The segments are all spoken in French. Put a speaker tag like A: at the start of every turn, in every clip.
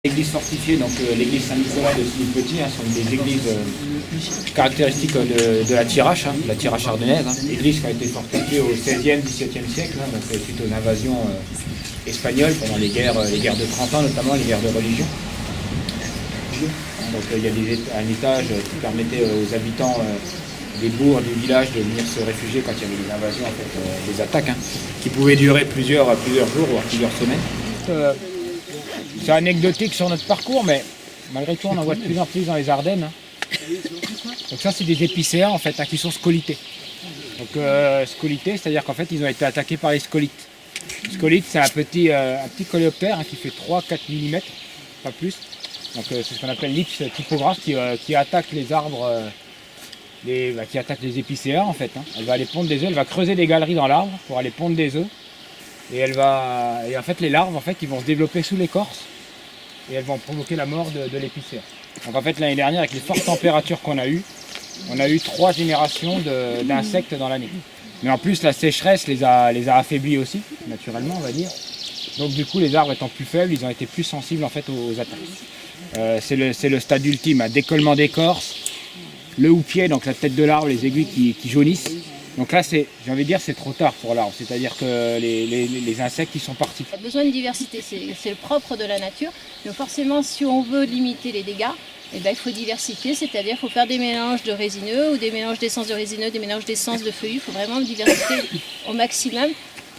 A: L'église fortifiée, donc l'église Saint-Nicolas de Signy-le-Petit, sont des églises caractéristiques de la Thiérache, la Thiérache ardennaise. Église qui a été fortifiée au XVIe, XVIIe siècle, donc suite aux invasions espagnoles pendant les guerres de 30 ans, notamment les guerres de religion. Donc il y a un étage qui permettait aux habitants des bourgs, du village de venir se réfugier quand il y avait des invasions, des attaques, qui pouvaient durer plusieurs jours, voire plusieurs semaines. C'est anecdotique sur notre parcours, mais malgré tout, on en voit de plus en plus dans les Ardennes. Donc ça, c'est des épicéas en fait, qui sont scolités. Donc scolités, c'est-à-dire qu'en fait, ils ont été attaqués par les scolites. Le scolite, c'est un petit coléoptère qui fait 3-4 mm, pas plus. Donc c'est ce qu'on appelle l'ips typographe qui attaque les arbres, qui attaque les épicéas en fait. Elle va aller pondre des œufs, elle va creuser des galeries dans l'arbre pour aller pondre des œufs. Et en fait les larves ils vont se développer sous l'écorce et elles vont provoquer la mort de l'épicéa. Donc en fait l'année dernière, avec les fortes températures qu'on a eues, on a eu 3 générations d'insectes dans l'année. Mais en plus la sécheresse les a affaiblis aussi, naturellement on va dire. Donc du coup les arbres étant plus faibles, ils ont été plus sensibles en fait aux attaques. C'est le stade ultime, décollement d'écorce, le houppier, donc la tête de l'arbre, les aiguilles qui jaunissent. Donc là, j'ai envie de dire, c'est trop tard pour l'arbre, c'est-à-dire que les insectes ils sont partis.
B: Il y a besoin de diversité, c'est le propre de la nature. Donc forcément, si on veut limiter les dégâts, il faut diversifier, c'est-à-dire qu'il faut faire des mélanges de résineux ou des mélanges d'essence de résineux, des mélanges d'essence de feuillus. Il faut vraiment diversifier au maximum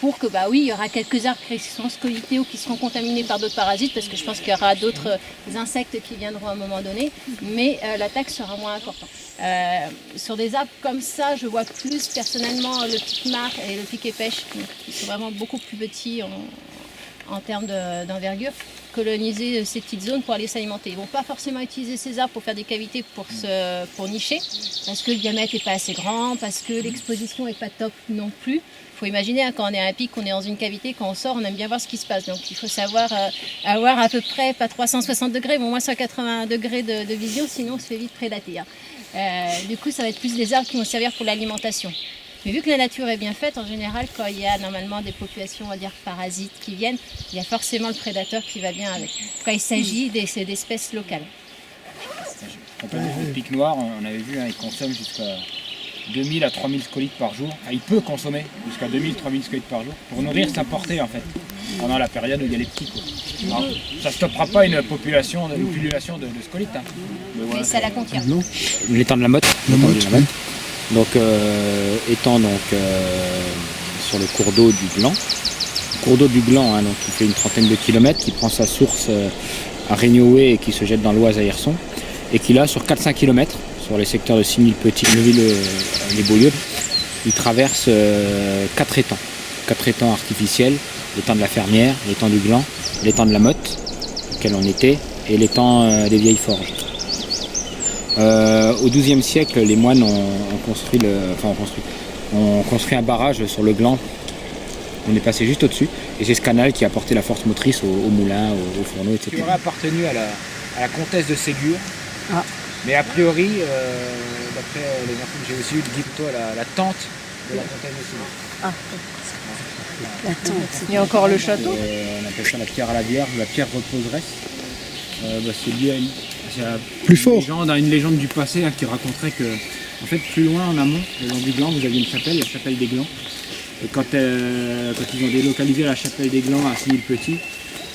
B: pour que, il y aura quelques arbres qui sont scolités ou qui seront contaminés par d'autres parasites, parce que je pense qu'il y aura d'autres insectes qui viendront à un moment donné, mais l'attaque sera moins importante. Sur des arbres comme ça, je vois plus personnellement le pic-mare et le pic-épêche, qui sont vraiment beaucoup plus petits en termes d'envergure, coloniser ces petites zones pour aller s'alimenter. Ils ne vont pas forcément utiliser ces arbres pour faire des cavités pour nicher, parce que le diamètre n'est pas assez grand, parce que l'exposition n'est pas top non plus. Il faut imaginer, quand on est à un pic, on est dans une cavité, quand on sort, on aime bien voir ce qui se passe. Donc il faut savoir avoir à peu près, pas 360 degrés, mais au moins 180 degrés de vision, sinon on se fait vite prédater. Du coup, ça va être plus des arbres qui vont servir pour l'alimentation. Mais vu que la nature est bien faite, en général, quand il y a normalement des populations, on va dire parasites qui viennent, il y a forcément le prédateur qui va bien avec. Quand il s'agit d'espèces locales.
A: Le pic noir, on avait vu, il consomme jusqu'à 2000 à 3000 scolites par jour. Il peut consommer jusqu'à 2000-3000 scolites par jour pour nourrir sa portée en fait, pendant la période où il y a les petits. Alors, ça ne stoppera pas une pullulation de scolites.
B: Mais ça la contient.
A: L'étang de la Motte. Donc étant sur le cours d'eau du Gland. Le cours d'eau du Gland, qui fait une trentaine de kilomètres, qui prend sa source à Régnoué et qui se jette dans l'Oise à Hirson, et qui là sur 4-5 km, sur les secteurs de Signy-le-Petit, Neuville, les Beaulieu, il traverse 4 étangs. 4 étangs artificiels, l'étang de la Fermière, l'étang du Gland, l'étang de la Motte, auquel on était, et l'étang des Vieilles Forges. Au XIIe siècle, les moines ont construit un barrage sur le Gland. On est passé juste au-dessus, et c'est ce canal qui a apporté la force motrice au moulin, aux fourneaux, etc. Il aurait appartenu à la comtesse de Ségur, mais a priori, d'après les infos que j'ai aussi eues, plutôt à la tante de la comtesse de Ségur.
B: La tante. Il y a encore le château.
A: On appelle ça la pierre à la Vierge, la pierre reposeresse. C'est lié à une légende du passé qui raconterait que, en fait, plus loin en amont, le long du Gland, vous aviez une chapelle, la chapelle des Glands. Et quand ils ont délocalisé la chapelle des Glands à Signy-le-Petit,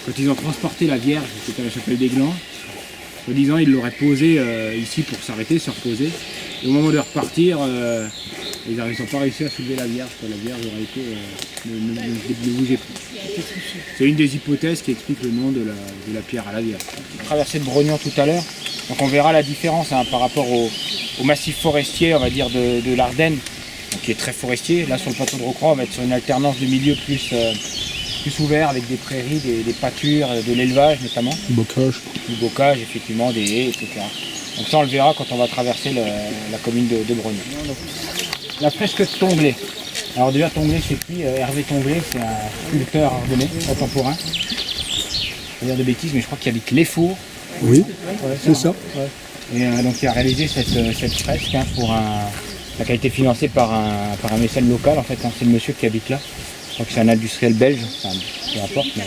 A: quand ils ont transporté la Vierge, c'était à la chapelle des Glands, soi-disant ils l'auraient posée ici pour s'arrêter, se reposer. Et au moment de repartir, ils n'ont pas réussi à soulever la Vierge, la Vierge aurait été ne bougeait plus. C'est une des hypothèses qui explique le nom de la pierre à la Vierge. On a traversé le Brognon tout à l'heure, donc on verra la différence par rapport au massif forestier, on va dire, de l'Ardenne, qui est très forestier. Là sur le plateau de Rocroi, on va être sur une alternance de milieux plus ouvert, avec des prairies, des pâtures, de l'élevage notamment. Du bocage, effectivement, des haies, etc. Donc ça on le verra quand on va traverser la commune de Brognon. La fresque de Tonglé. Alors déjà Tonglé c'est qui? Hervé Tonglé, c'est un sculpteur ardennais, contemporain. Je vais dire de bêtises, mais je crois qu'il habite Les Fours.
C: Oui, c'est ça.
A: Ouais. Et donc il a réalisé cette fresque qui a été financée par un mécène local, en fait, c'est le monsieur qui habite là. Je crois que c'est un industriel belge, peu importe, mais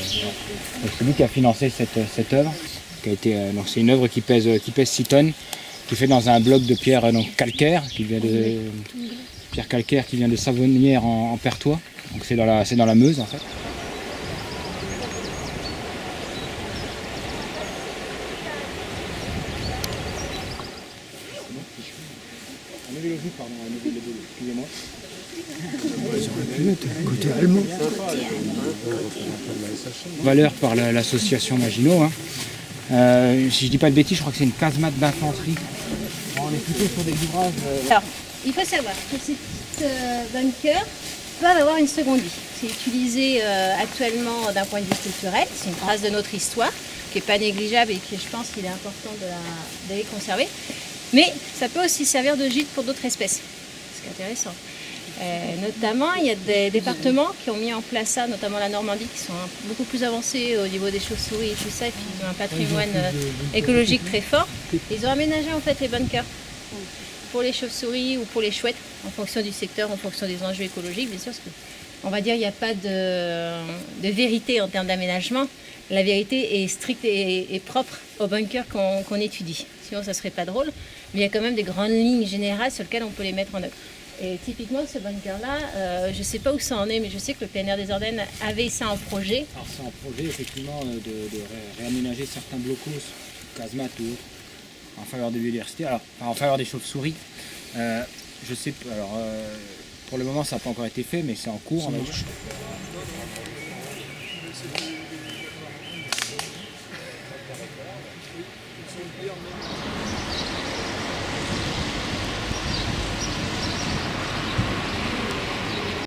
A: c'est lui qui a financé cette œuvre. Donc c'est une œuvre qui pèse 6 tonnes, qui est faite dans un bloc de pierre calcaire, pierre calcaire qui vient de Savonnières en Perthois. Donc c'est dans la Meuse en fait. Excusez-moi.
C: Côté allemand.
A: Valeur par l'association Maginot. Hein. Si je dis pas de bêtises, je crois que c'est une casemate d'infanterie. On est plutôt sur des ouvrages.
B: Alors, il faut savoir que ces bunkers peuvent avoir une seconde vie. C'est utilisé actuellement d'un point de vue culturel. C'est une trace de notre histoire qui n'est pas négligeable et qui, je pense, qu'il est important d'aller conserver. Mais ça peut aussi servir de gîte pour d'autres espèces. C'est intéressant. Notamment, il y a des départements qui ont mis en place ça, notamment la Normandie, qui sont beaucoup plus avancés au niveau des chauves-souris et tout ça, et puis ils ont un patrimoine écologique très fort. Ils ont aménagé en fait les bunkers pour les chauves-souris ou pour les chouettes, en fonction du secteur, en fonction des enjeux écologiques, bien sûr, parce que, on va dire il n'y a pas de vérité en termes d'aménagement. La vérité est stricte et propre aux bunkers qu'on étudie. Sinon, ça ne serait pas drôle. Mais il y a quand même des grandes lignes générales sur lesquelles on peut les mettre en œuvre. Et typiquement, ce bunker-là, je ne sais pas où ça en est, mais je sais que le PNR des Ardennes avait ça en projet.
A: Alors c'est en projet, effectivement, de réaménager certains blocos, casemates ou autres, en faveur de biodiversité, alors en faveur des chauves-souris. Je sais pas, alors pour le moment, ça n'a pas encore été fait, mais c'est en cours.